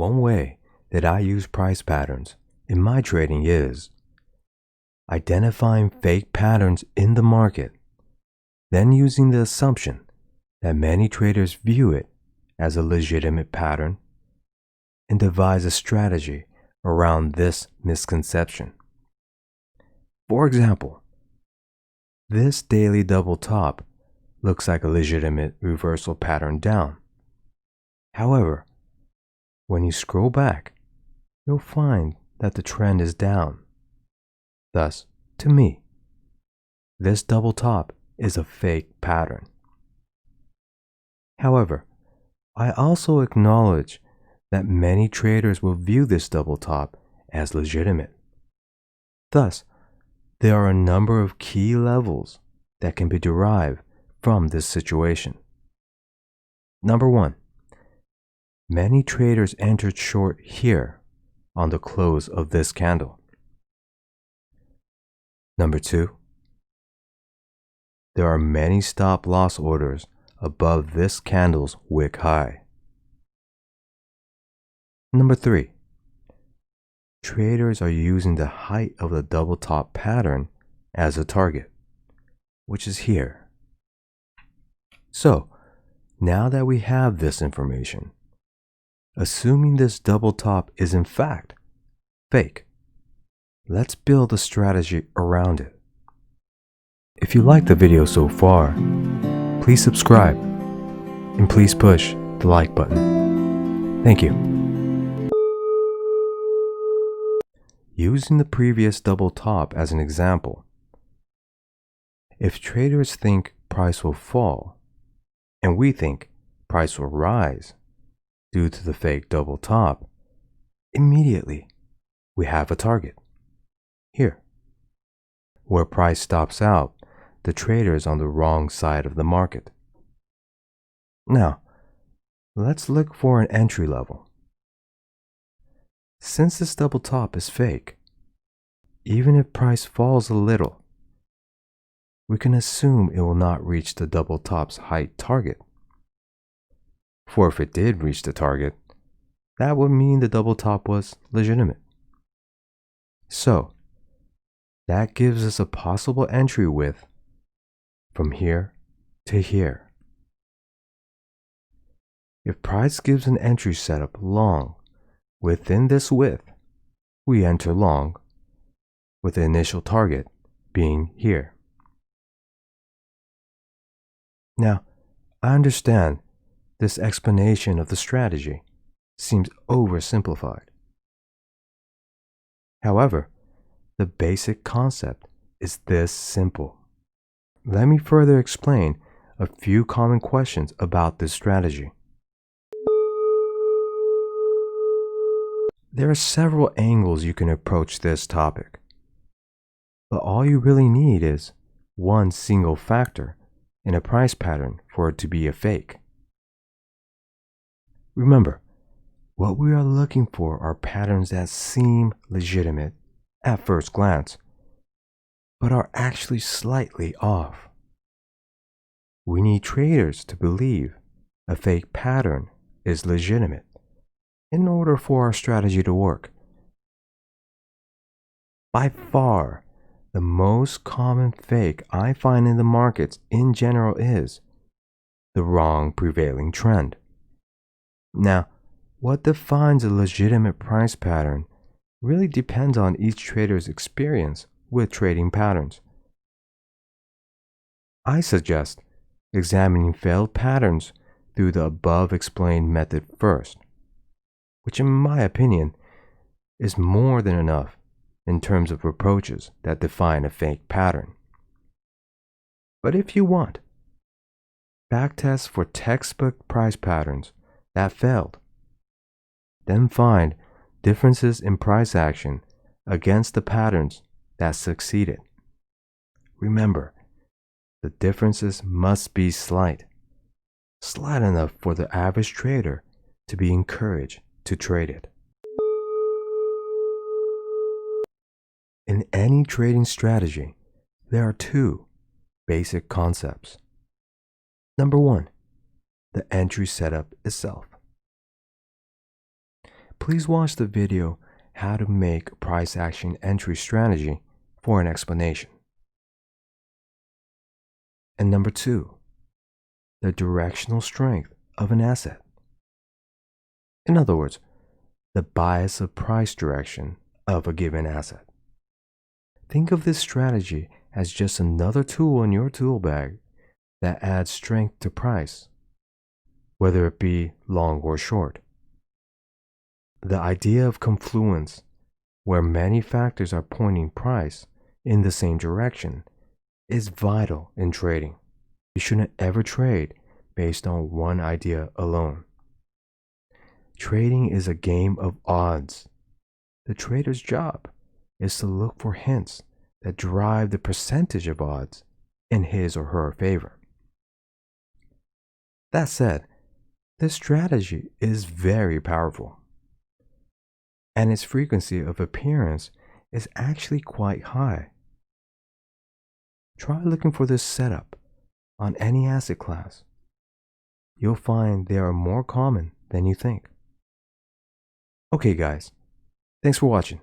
One way that I use price patterns in my trading is identifying fake patterns in the market, then using the assumption that many traders view it as a legitimate pattern and devise a strategy around this misconception. For example, this daily double top looks like a legitimate reversal pattern down. However, when you scroll back, you'll find that the trend is down. Thus, to me, this double top is a fake pattern. However, I also acknowledge that many traders will view this double top as legitimate. Thus, there are a number of key levels that can be derived from this situation. Number 1, many traders entered short here on the close of this candle. Number 2, there are many stop loss orders above this candle's wick high. Number 3, traders are using the height of the double top pattern as a target, which is here. So, now that we have this information, assuming this double top is in fact fake, let's build a strategy around it. If you liked the video so far, please subscribe and please push the like button. Thank you. Using the previous double top as an example, if traders think price will fall and we think price will rise due to the fake double top, immediately we have a target here, where price stops out the traders on the wrong side of the market. Now, let's look for an entry level. Since this double top is fake, even if price falls a little, we can assume it will not reach the double top's height target. For if it did reach the target, that would mean the double top was legitimate. So, that gives us a possible entry width from here to here. If price gives an entry setup long within this width, we enter long, with the initial target being here. Now, I understand this explanation of the strategy seems oversimplified. However, the basic concept is this simple. Let me further explain a few common questions about this strategy. There are several angles you can approach this topic, but all you really need is one single factor in a price pattern for it to be a fake. Remember, what we are looking for are patterns that seem legitimate at first glance, but are actually slightly off. We need traders to believe a fake pattern is legitimate in order for our strategy to work. By far, the most common fake I find in the markets in general is the wrong prevailing trend. Now, what defines a legitimate price pattern really depends on each trader's experience with trading patterns. I suggest examining failed patterns through the above explained method first, which in my opinion is more than enough in terms of approaches that define a fake pattern. But if you want, backtest for textbook price patterns that failed, then find differences in price action against the patterns that succeeded. Remember, the differences must be slight enough for the average trader to be encouraged to trade it. In any trading strategy, there are two basic concepts. Number 1, the entry setup itself. please watch the video How to Make Price Action Entry Strategy for an explanation. And number 2, the directional strength of an asset. In other words, the bias of price direction of a given asset. Think of this strategy as just another tool in your tool bag that adds strength to price, whether it be long or short. The idea of confluence, where many factors are pointing price in the same direction, is vital in trading. You shouldn't ever trade based on one idea alone. Trading is a game of odds. The trader's job is to look for hints that drive the percentage of odds in his or her favor. That said, this strategy is very powerful, and its frequency of appearance is actually quite high. Try looking for this setup on any asset class. You'll find they are more common than you think. Okay guys, thanks for watching.